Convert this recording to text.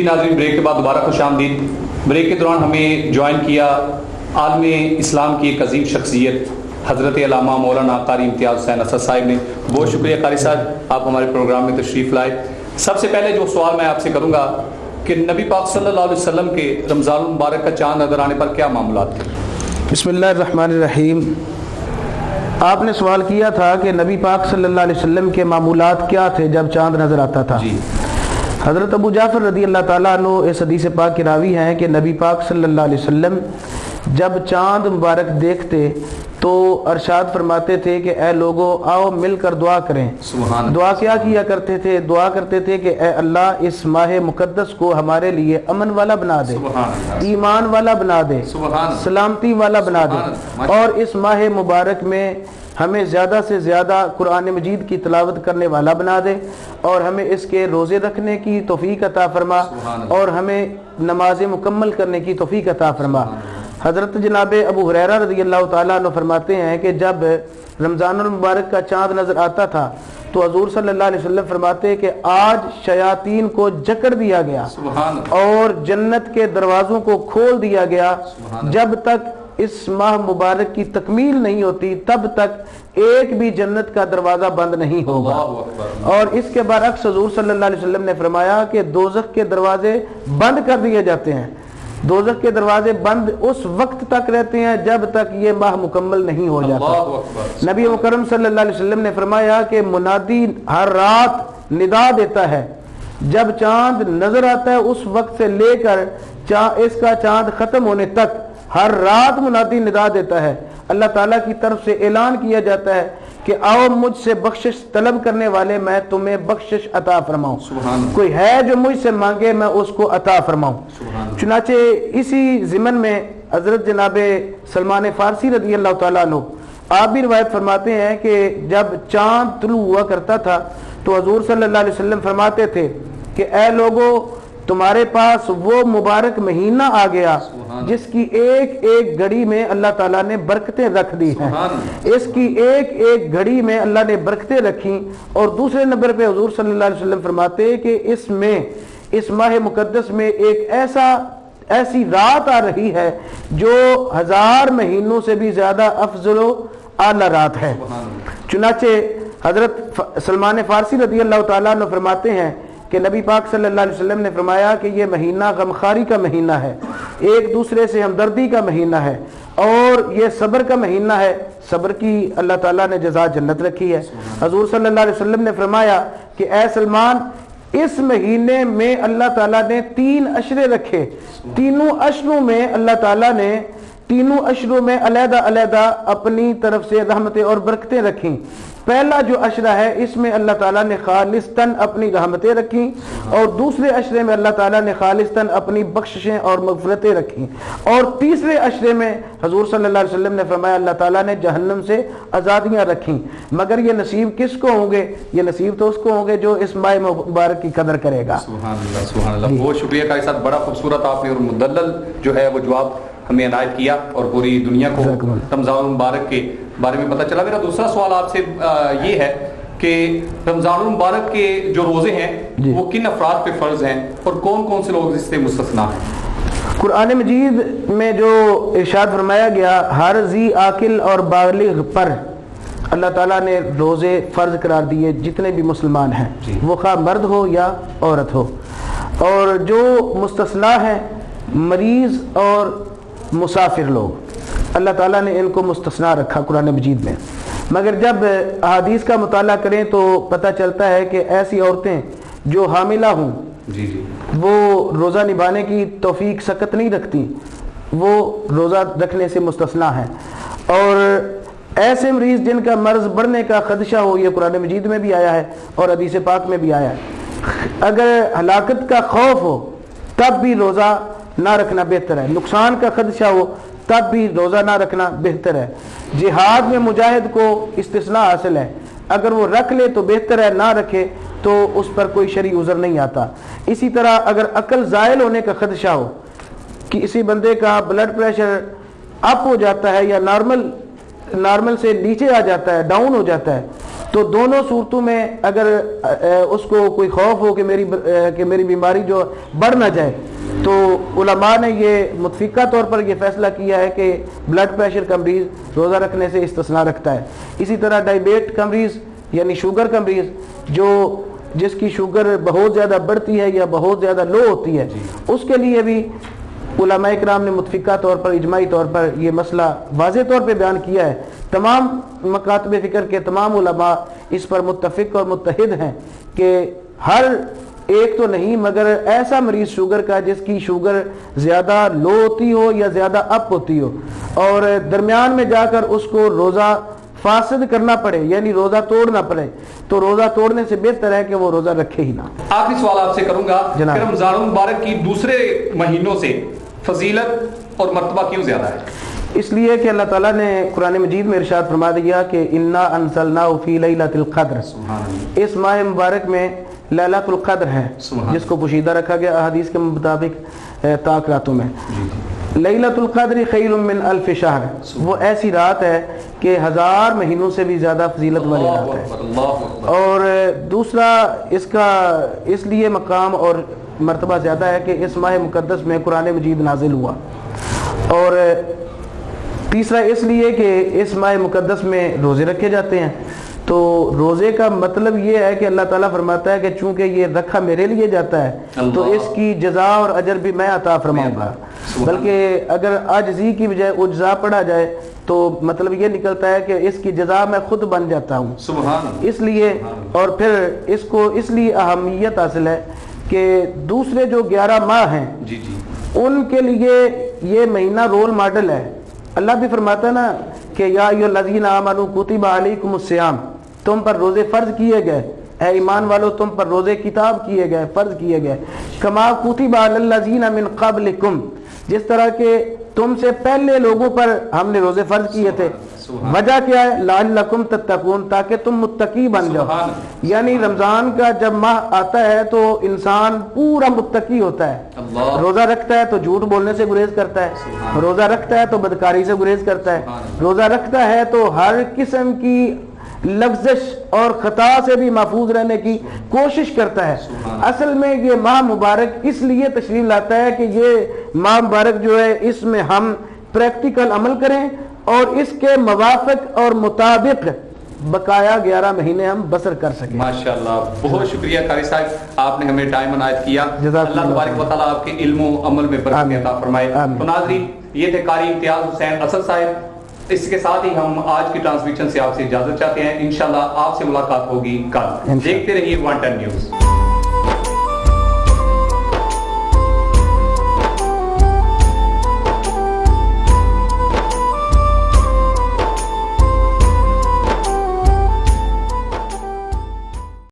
جی ناظرین، بریک کے بعد دوبارہ خوش آمدید۔ بریک کے دوران ہمیں جوائن کیا عالم اسلام کی ایک عظیم شخصیت حضرت علامہ مولانا قاری امتیاز حسین اسد صاحب نے۔ بہت شکریہ قاری صاحب، آپ ہمارے پروگرام میں تشریف لائے۔ سب سے پہلے جو سوال میں آپ سے کروں گا کہ نبی پاک صلی اللہ علیہ وسلم کے رمضان المبارک کا چاند نظر آنے پر کیا معاملات تھے؟ بسم اللہ الرحمن الرحیم۔ آپ نے سوال کیا تھا کہ نبی پاک صلی اللہ علیہ وسلم کے معمولات کیا تھے جب چاند نظر آتا تھا۔ جی، حضرت ابو جعفر رضی اللہ تعالیٰ عنہ اس حدیث پاک کے راوی ہیں کہ نبی پاک صلی اللہ علیہ وسلم جب چاند مبارک دیکھتے تو ارشاد فرماتے تھے کہ اے لوگو آؤ مل کر دعا کریں۔ سبحان دعا کیا کیا کرتے تھے؟ دعا کرتے تھے کہ اے اللہ اس ماہ مقدس کو ہمارے لیے امن والا بنا دے، ایمان والا بنا دے، سلامتی والا بنا دے، اور اس ماہ مبارک میں ہمیں زیادہ سے زیادہ قرآن مجید کی تلاوت کرنے والا بنا دے، اور ہمیں اس کے روزے رکھنے کی توفیق عطا فرما، اور ہمیں نماز مکمل کرنے کی توفیق عطا فرما۔ حضرت جناب ابو ہریرہ رضی اللہ تعالیٰ عنہ فرماتے ہیں کہ جب رمضان المبارک کا چاند نظر آتا تھا تو حضور صلی اللہ علیہ وسلم فرماتے کہ آج شیاطین کو جکڑ دیا گیا اور جنت کے دروازوں کو کھول دیا گیا، جب تک اس ماہ مبارک کی تکمیل نہیں ہوتی تب تک ایک بھی جنت کا دروازہ بند نہیں ہوگا۔ اور اس کے برعکس حضور صلی اللہ علیہ وسلم نے فرمایا کہ دوزخ کے دروازے بند کر دیے جاتے ہیں۔ دوزخ کے دروازے بند اس وقت تک رہتے ہیں جب تک یہ ماہ مکمل نہیں ہو جاتا۔ نبی مکرم صلی اللہ علیہ وسلم نے فرمایا کہ منادی ہر رات ندا دیتا ہے، جب چاند نظر آتا ہے اس وقت سے لے کر اس کا چاند ختم ہونے تک ہر رات منادی ندا دیتا ہے۔ اللہ تعالیٰ کی طرف سے اعلان کیا جاتا ہے کہ آؤ مجھ سے بخشش طلب کرنے والے، میں تمہیں بخشش عطا فرماؤں، کوئی ہے جو مجھ سے مانگے میں اس کو عطا فرماؤں۔ چنانچہ اسی ضمن میں حضرت جناب سلمان فارسی رضی اللہ تعالیٰ عنہ آپ بھی روایت فرماتے ہیں کہ جب چاند طلوع ہوا کرتا تھا تو حضور صلی اللہ علیہ وسلم فرماتے تھے کہ اے لوگو تمہارے پاس وہ مبارک مہینہ آ گیا جس کی ایک ایک گھڑی میں اللہ تعالیٰ نے برکتیں رکھ دی ہیں، اس کی ایک ایک گھڑی میں اللہ نے برکتیں رکھی۔ اور دوسرے نمبر پہ حضور صلی اللہ علیہ وسلم فرماتے کہ اس میں اس ماہ مقدس میں ایک ایسی رات آ رہی ہے جو 1000 مہینوں سے بھی زیادہ افضل و اعلیٰ رات ہے۔ چنانچہ حضرت سلمان فارسی رضی اللہ تعالیٰ عنہ فرماتے ہیں کہ نبی پاک صلی اللہ علیہ وسلم نے فرمایا کہ یہ مہینہ غمخواری کا مہینہ ہے، ایک دوسرے سے ہمدردی کا مہینہ ہے، اور یہ صبر کا مہینہ ہے، صبر کی اللہ تعالیٰ نے جزا جنت رکھی ہے۔ حضور صلی اللہ علیہ وسلم نے فرمایا کہ اے سلمان اس مہینے میں اللہ تعالیٰ نے 3 عشرے رکھے، تینوں عشروں میں اللہ تعالیٰ نے تینوں عشروں میں علیحدہ علیحدہ اپنی طرف سے رحمتیں اور برکتیں رکھیں۔ پہلا جو عشرہ ہے اس میں اللہ تعالیٰ نے خالصتاً اپنی رحمتیں رکھیں، اور دوسرے عشرے میں اللہ تعالیٰ نے خالصتاً اپنی بخششیں اور مغفرتیں رکھیں، اور تیسرے عشرے میں حضور صلی اللہ علیہ وسلم نے فرمایا اللہ تعالیٰ نے جہنم سے آزادیاں رکھیں۔ مگر یہ نصیب کس کو ہوں گے؟ یہ نصیب تو اس کو ہوں گے جو اس ماہ مبارک کی قدر کرے گا۔ سبحان اللہ، سبحان اللہ۔ بہت شکریہ قاری صاحب، بڑا خوبصورت آپ نے اور مدلل جو ہے وہ جواب ہمیں عنایت کیا، اور پوری دنیا کو رمضان المبارک کے بارے میں پتہ چلا۔ میرا دوسرا سوال آپ سے یہ ہے کہ رمضان المبارک کے جو روزے ہیں وہ کن افراد پہ فرض ہیں اور کون کون سے لوگ اس سے مستثنا ہیں؟ قرآن مجید میں جو ارشاد فرمایا گیا ہر ذی عاقل اور بالغ پر اللہ تعالیٰ نے روزے فرض قرار دیے، جتنے بھی مسلمان ہیں وہ خواہ مرد ہو یا عورت ہو، اور جو مستثنا ہیں مریض اور مسافر لوگ، اللہ تعالیٰ نے ان کو مستثنا رکھا قرآن مجید میں۔ مگر جب احادیث کا مطالعہ کریں تو پتہ چلتا ہے کہ ایسی عورتیں جو حاملہ ہوں وہ روزہ نبھانے کی توفیق سکت نہیں رکھتی، وہ روزہ رکھنے سے مستثنا ہیں، اور ایسے مریض جن کا مرض بڑھنے کا خدشہ ہو، یہ قرآن مجید میں بھی آیا ہے اور حدیث پاک میں بھی آیا ہے، اگر ہلاکت کا خوف ہو تب بھی روزہ نہ رکھنا بہتر ہے، نقصان کا خدشہ ہو تب بھی روزہ نہ رکھنا بہتر ہے۔ جہاد میں مجاہد کو استثناء حاصل ہے، اگر وہ رکھ لے تو بہتر ہے، نہ رکھے تو اس پر کوئی شرعی عذر نہیں آتا۔ اسی طرح اگر عقل زائل ہونے کا خدشہ ہو، کسی بندے کا بلڈ پریشر اپ ہو جاتا ہے یا نارمل سے نیچے آ جاتا ہے، ڈاؤن ہو جاتا ہے، تو دونوں صورتوں میں اگر اس کو کوئی خوف ہو کہ میری بیماری جو بڑھ نہ جائے تو علماء نے یہ متفقہ طور پر یہ فیصلہ کیا ہے کہ بلڈ پریشر کا مریض روزہ رکھنے سے استثناء رکھتا ہے. اسی طرح ڈائبیٹ کا مریض یعنی شوگر کا مریض جس کی شوگر بہت زیادہ بڑھتی ہے یا بہت زیادہ لو ہوتی ہے اس کے لیے بھی علماء اکرام نے متفقہ طور پر اجماعی طور پر یہ مسئلہ واضح طور پہ بیان کیا ہے. تمام مکاتب فکر کے تمام علماء اس پر متفق اور متحد ہیں کہ ہر ایک تو نہیں مگر ایسا مریض شوگر کا جس کی شوگر زیادہ لو ہوتی ہو یا زیادہ اپ ہوتی ہو اور درمیان میں جا کر اس کو روزہ فاسد کرنا پڑے یعنی روزہ توڑنا پڑے تو روزہ توڑنے سے بہتر ہے کہ وہ روزہ رکھے ہی نہ. آخری سوال آپ سے کروں گا کہ رمضان المبارک کی دوسرے مہینوں سے فضیلت اور مرتبہ کیوں زیادہ ہے؟ اس لیے کہ اللہ تعالیٰ نے قرآن مجید میں ارشاد فرما دیا کہ انا انزلناہ فی لیلۃ القدر. اس ماہ مبارک میں لیلۃ القدر ہے جس کو پوشیدہ رکھا گیا احادیث کے مطابق طاق راتوں میں. لیلۃ القدر خیر من الف شہر, وہ ایسی رات ہے کہ 1000 مہینوں سے بھی زیادہ فضیلت والی رات ہے. اور دوسرا اس کا اس لیے مقام اور مرتبہ زیادہ ہے کہ اس ماہ مقدس میں قرآن مجید نازل ہوا. اور تیسرا اس لیے کہ اس ماہ مقدس میں روزے رکھے جاتے ہیں. تو روزے کا مطلب یہ ہے کہ اللہ تعالیٰ فرماتا ہے کہ چونکہ یہ رکھا میرے لیے جاتا ہے تو اس کی جزا اور اجر بھی میں عطا فرماؤں گا. بلکہ اگر عاجزی کی بجائے اجزا پڑھا جائے تو مطلب یہ نکلتا ہے کہ اس کی جزا میں خود بن جاتا ہوں. اس لیے اور پھر اس کو اس لیے اہمیت حاصل ہے کہ دوسرے جو 11 ماہ ہیں ان کے لیے یہ مہینہ رول ماڈل ہے. اللہ بھی فرماتا ہے نا کہ یا ایھا الذین آمنوا کتب علیکم الصیام, تم پر روزے فرض کیے گئے, اے ایمان والو تم پر روزے کتاب کیے گئے, فرض کیے گئے. کما کتب علی الذین من قبلکم, جس طرح کہ تم سے پہلے لوگوں پر ہم نے روزے فرض کیے تھے. وجہ کیا ہے؟ لعلکم تتقون, تاکہ تم متقی بن جاؤ. یعنی رمضان کا جب ماہ آتا ہے تو انسان پورا متقی ہوتا ہے. روزہ رکھتا ہے تو جھوٹ بولنے سے گریز کرتا ہے, روزہ رکھتا ہے تو بدکاری سے گریز کرتا ہے, روزہ رکھتا ہے تو ہر قسم کی لغزش اور خطا سے بھی محفوظ رہنے کی کوشش کرتا ہے. اصل میں یہ ماہ مبارک اس لیے تشریف لاتا ہے کہ یہ ماہ مبارک جو ہے اس میں ہم پریکٹیکل عمل کریں اور اس کے موافق اور مطابق بقایا 11 مہینے ہم بسر کر سکیں. ماشاءاللہ, بہت شکریہ قاری صاحب, آپ نے ہمیں ٹائم عنایت کیا. اللہ تبارک و تعالیٰ آپ کے علم و عمل میں برکت عطا فرمائے. تو ناظرین, یہ تھے قاری امتیاز حسین اسد صاحب. اس کے ساتھ ہی ہم آج کی ٹرانسمیشن سے آپ سے اجازت چاہتے ہیں. انشاءاللہ آپ سے ملاقات ہوگی کل. دیکھتے رہیے 110 نیوز.